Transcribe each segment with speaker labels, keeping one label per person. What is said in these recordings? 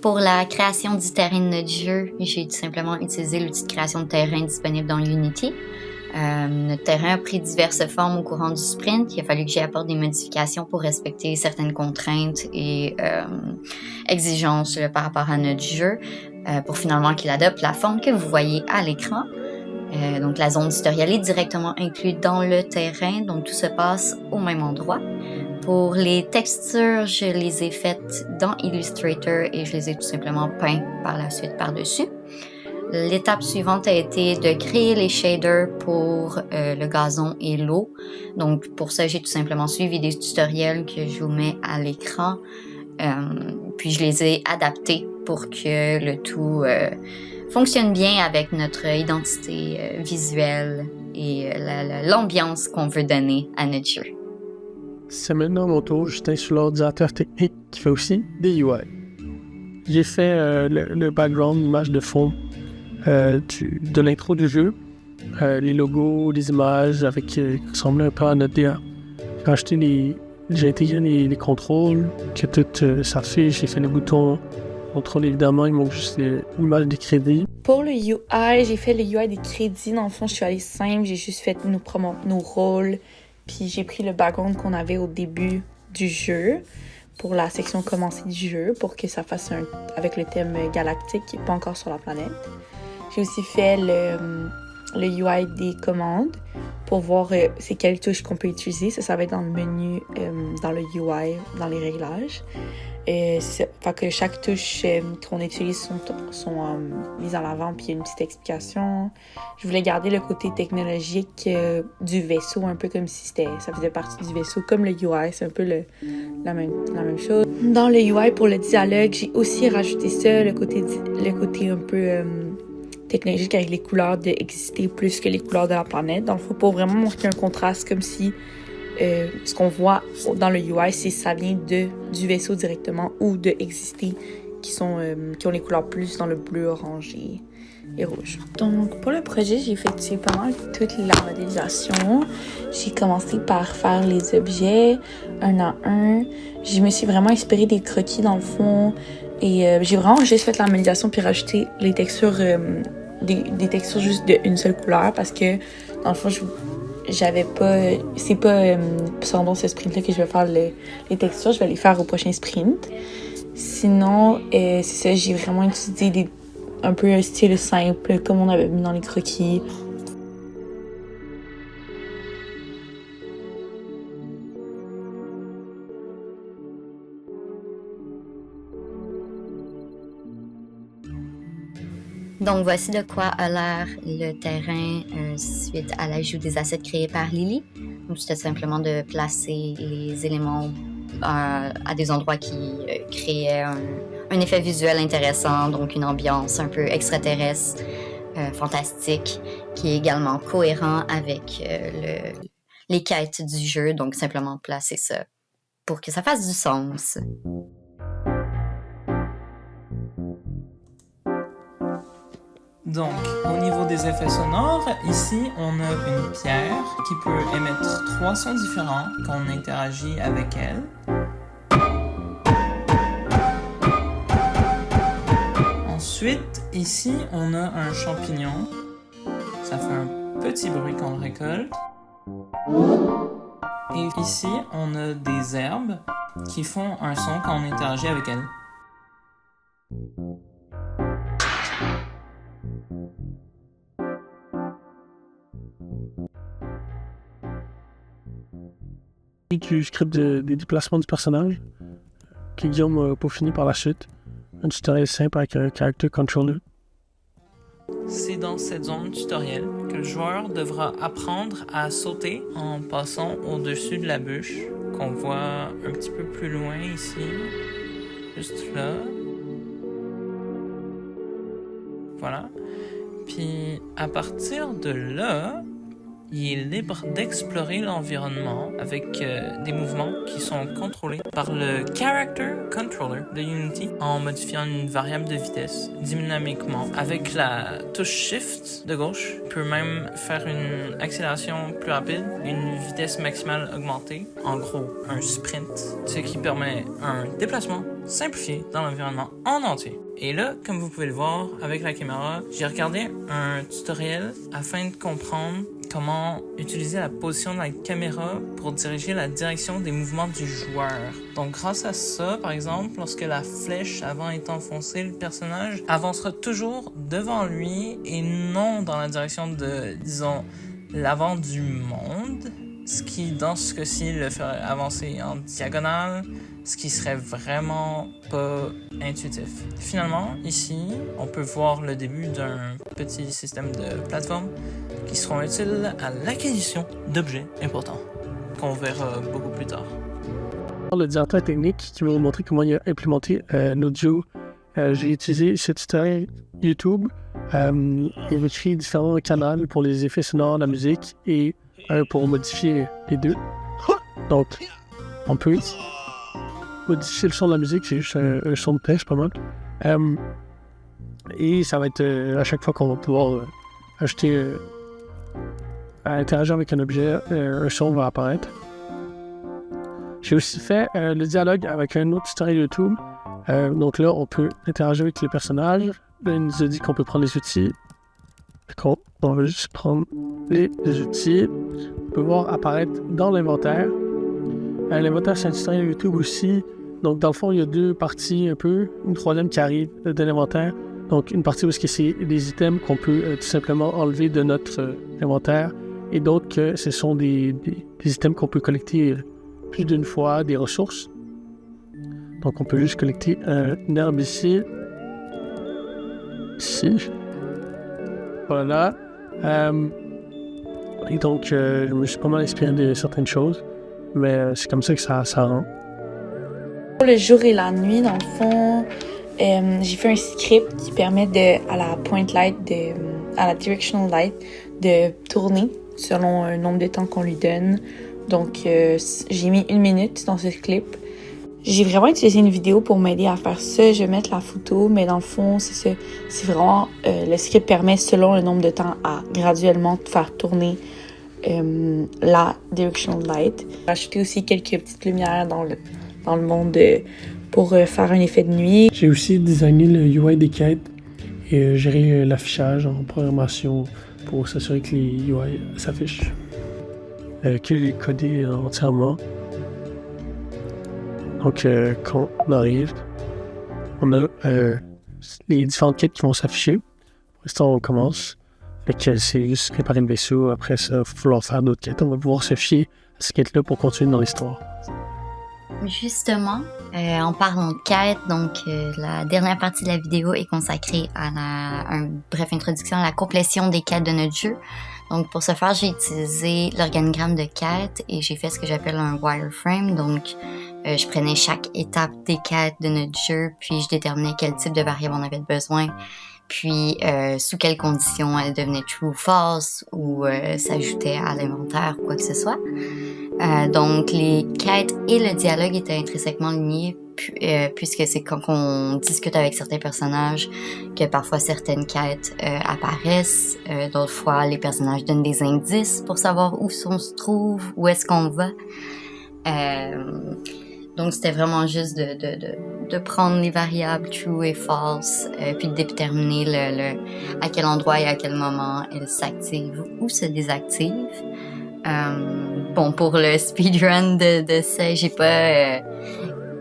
Speaker 1: Pour la création du terrain de notre jeu, j'ai tout simplement utilisé l'outil de création de terrain disponible dans Unity. Notre terrain a pris diverses formes au courant du sprint. Il a fallu que j'y apporte des modifications pour respecter certaines contraintes et exigences par rapport à notre jeu pour finalement qu'il adopte la forme que vous voyez à l'écran. Donc la zone tutoriel est directement inclue dans le terrain, donc tout se passe au même endroit. Pour les textures, je les ai faites dans Illustrator et je les ai tout simplement peints par la suite par-dessus. L'étape suivante a été de créer les shaders pour le gazon et l'eau. Donc pour ça, j'ai tout simplement suivi des tutoriels que je vous mets à l'écran. Puis je les ai adaptés pour que le tout fonctionne bien avec notre identité visuelle et l'ambiance qu'on veut donner à notre jeu.
Speaker 2: C'est maintenant mon tour. J'étais sur l'ordinateur technique qui fait aussi des UI. J'ai fait le background, l'image de fond de l'intro du jeu, les logos, les images qui ressemblaient un peu à notre DA. J'ai intégré les contrôles, que tout s'affiche, j'ai fait les boutons contrôle évidemment, il manque juste l'image des crédits.
Speaker 3: Pour le UI, j'ai fait le UI des crédits. Dans le fond, je suis allée simple, j'ai juste fait nos rôles, puis j'ai pris le background qu'on avait au début du jeu pour la section commencée du jeu, pour que ça fasse avec le thème galactique qui n'est pas encore sur la planète. J'ai aussi fait le UI des commandes pour voir c'est quelles touches qu'on peut utiliser. Ça va être dans le menu, dans le UI, dans les réglages. Fait que chaque touche qu'on utilise sont mises en avant, puis il y a une petite explication. Je voulais garder le côté technologique du vaisseau, un peu comme si ça faisait partie du vaisseau, comme le UI, c'est un peu la même chose. Dans le UI, pour le dialogue, j'ai aussi rajouté ça, le côté un peu technologique avec les couleurs d'exister plus que les couleurs de la planète. Donc, il faut pour vraiment montrer un contraste, comme si ce qu'on voit dans le UI, ça vient du vaisseau directement ou de exister qui ont les couleurs plus dans le bleu, orange et rouge. Donc, pour le projet, j'ai effectué pas mal toute la modélisation. J'ai commencé par faire les objets un à un. Je me suis vraiment inspirée des croquis dans le fond et j'ai vraiment juste fait la modélisation puis rajouté les textures, des textures juste d'une seule couleur parce que dans le fond, c'est pas pendant ce sprint-là que je vais faire les textures, je vais les faire au prochain sprint. Sinon, c'est ça, j'ai vraiment utilisé un peu un style simple, comme on avait mis dans les croquis.
Speaker 1: Donc, voici de quoi a l'air le terrain suite à l'ajout des assets créés par Lily. Donc, c'était simplement de placer les éléments à des endroits qui créaient un effet visuel intéressant, donc une ambiance un peu extraterrestre, fantastique, qui est également cohérent avec les quêtes du jeu. Donc, simplement placer ça pour que ça fasse du sens.
Speaker 4: Donc, au niveau des effets sonores, ici, on a une pierre qui peut émettre 3 sons différents quand on interagit avec elle. Ensuite, ici, on a un champignon. Ça fait un petit bruit quand on le récolte. Et ici, on a des herbes qui font un son quand on interagit avec elles.
Speaker 2: Du script des déplacements du personnage que Guillaume a peaufiné par la suite. Un tutoriel simple avec un character controller.
Speaker 4: C'est dans cette zone tutoriel que le joueur devra apprendre à sauter en passant au-dessus de la bûche qu'on voit un petit peu plus loin ici, juste là. Voilà. Puis à partir de là, il est libre d'explorer l'environnement avec des mouvements qui sont contrôlés par le Character Controller de Unity en modifiant une variable de vitesse dynamiquement. Avec la touche Shift de gauche, on peut même faire une accélération plus rapide, une vitesse maximale augmentée, en gros un sprint, ce qui permet un déplacement simplifié dans l'environnement en entier. Et là, comme vous pouvez le voir avec la caméra, j'ai regardé un tutoriel afin de comprendre comment utiliser la position de la caméra pour diriger la direction des mouvements du joueur. Donc grâce à ça, par exemple, lorsque la flèche avant est enfoncée, le personnage avancera toujours devant lui et non dans la direction de, disons, l'avant du monde, ce qui, dans ce cas-ci, le ferait avancer en diagonale, ce qui serait vraiment pas intuitif. Finalement, ici, on peut voir le début d'un petit système de plateforme qui seront utiles à l'acquisition d'objets importants, qu'on verra beaucoup plus tard.
Speaker 2: Le directeur technique qui va vous montrer comment il a implémenté l'audio. J'ai utilisé ce tutoriel YouTube. Il écrit différents canaux pour les effets sonores, la musique et pour modifier les deux. Donc, on peut modifier le son de la musique, c'est juste un son de test, pas mal. Et ça va être à chaque fois qu'on va pouvoir ajouter, interagir avec un objet, un son va apparaître. J'ai aussi fait le dialogue avec un autre tutoriel YouTube. Donc là, on peut interagir avec les personnages. Là, il nous a dit qu'on peut prendre les outils. On va juste prendre les outils. On peut voir apparaître dans l'inventaire. L'inventaire, c'est un tutoriel YouTube aussi. Donc, dans le fond, il y a deux parties un peu. Une troisième qui arrive de l'inventaire. Donc, une partie où c'est des items qu'on peut tout simplement enlever de notre inventaire. Et d'autres que ce sont des items qu'on peut collecter plus d'une fois, des ressources. Donc, on peut juste collecter une herbe ici. Ici. Voilà. Et donc, je me suis pas mal inspiré de certaines choses. Mais c'est comme ça que ça rend.
Speaker 3: Pour le jour et la nuit, dans le fond, j'ai fait un script qui permet à la point light, à la directional light, de tourner selon un nombre de temps qu'on lui donne. Donc, j'ai mis 1 minute dans ce clip. J'ai vraiment utilisé une vidéo pour m'aider à faire ça. Je vais mettre la photo, mais dans le fond, c'est ça. C'est vraiment, le script permet, selon le nombre de temps, à graduellement faire tourner la directional light. J'ai ajouté aussi quelques petites lumières dans le monde pour faire un effet de nuit.
Speaker 2: J'ai aussi designé le UI des quêtes et géré l'affichage en programmation pour s'assurer que les UI s'affichent, qu'il est codé entièrement. Donc, quand on arrive, on a les différentes quêtes qui vont s'afficher. Pour l'instant, on commence. Fait que c'est juste réparer le vaisseau. Après ça, il va falloir faire d'autres quêtes. On va pouvoir se fier à ces quêtes-là pour continuer dans l'histoire.
Speaker 1: Justement, en parlant de quête, donc la dernière partie de la vidéo est consacrée à une brève introduction à la complétion des quêtes de notre jeu. Donc pour ce faire, j'ai utilisé l'organigramme de quête et j'ai fait ce que j'appelle un wireframe. Donc je prenais chaque étape des quêtes de notre jeu, puis je déterminais quel type de variable on avait besoin, puis sous quelles conditions elle devenait true ou false ou s'ajoutait à l'inventaire ou quoi que ce soit. Donc les quêtes et le dialogue étaient intrinsèquement liés puisque c'est quand on discute avec certains personnages que parfois certaines quêtes apparaissent, d'autres fois les personnages donnent des indices pour savoir où on se trouve, où est-ce qu'on va. Donc c'était vraiment juste de prendre les variables true et false, puis de déterminer à quel endroit et à quel moment elles s'activent ou se désactivent. Bon, pour le speedrun de ça, j'ai pas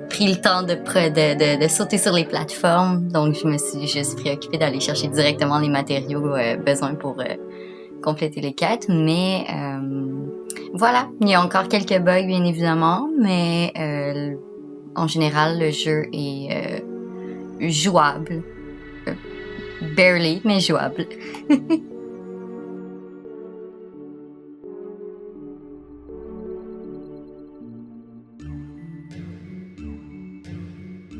Speaker 1: pris le temps de sauter sur les plateformes, donc je me suis juste préoccupée d'aller chercher directement les matériaux besoins pour compléter les quêtes, mais voilà, il y a encore quelques bugs bien évidemment, mais en général le jeu est jouable, barely, mais jouable.